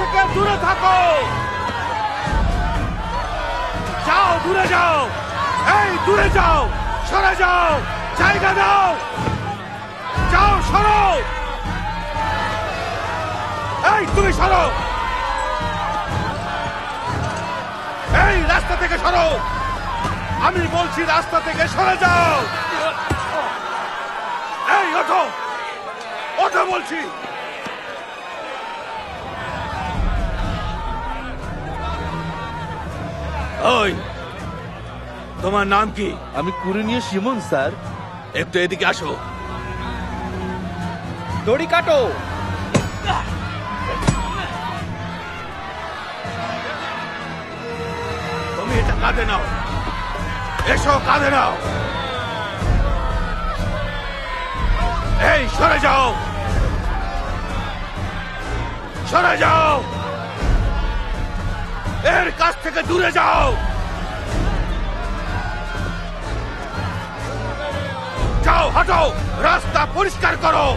থেকে দূরে থাকো। যাও, দূরে যাও। এই দূরে যাও, সরে যাও, জায়গা দাও। যাও, সরো। এই তুমি সরো। এই রাস্তা থেকে সরো। আমি বলছি রাস্তা থেকে সরে যাও। এই ওঠো, ওঠো বলছি। ওই, তোমার নাম কি? আমি কুরিনীয় শিমন স্যার। একটু এদিকে আসো। দড়ি কাটো। তুমি এটা কাঁধে নাও। এসো, কাঁধে নাও। এই সরে যাও, সরে যাও। এর কাছ থেকে দূরে যাও। যাও, হাঁটো, রাস্তা পরিষ্কার করো।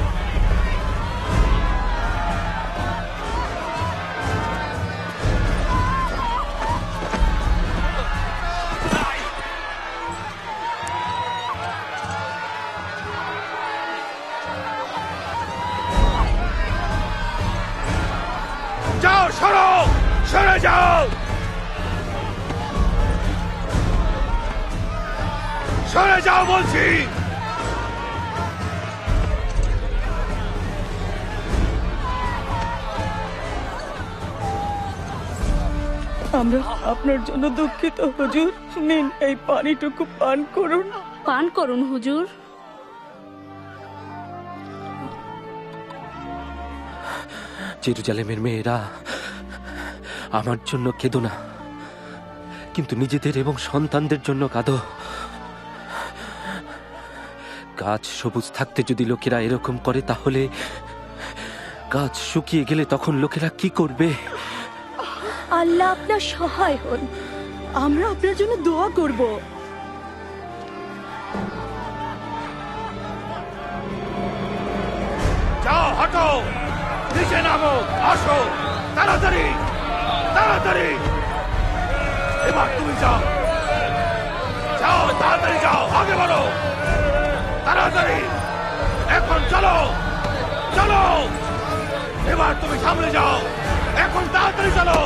যাও, সরো, সরে যাও, সরে যাও বলছি। আমরা আপনার জন্য দুঃখিত হুজুর। নিন, এই পানিটুকু পান করুন। পান করুন হুজুর। জেরুজালেমের মেয়েরা, আমার জন্য কেঁদো না, কিন্তু নিজেদের এবং সন্তানদের জন্য কাঁদো। গাছ সবুজ থাকতে যদি লোকেরা এরকম করে, তাহলে গাছ শুকিয়ে গেলে তখন লোকেরা কি করবে? আল্লাহ আপনার সহায় হন। আমরা আপনার জন্য দোয়া করব। যাও, হাঁটো, নিচে নামো, আসো, তাড়াতাড়ি, তাড়াতাড়ি। এবার তুমি যাও, যাও, তাড়াতাড়ি যাও, আগে বাড়ো, তাড়াতাড়ি। এখন চলো, চলো। এবার তুমি সামনে যাও, এখন তাড়াতাড়ি চলো।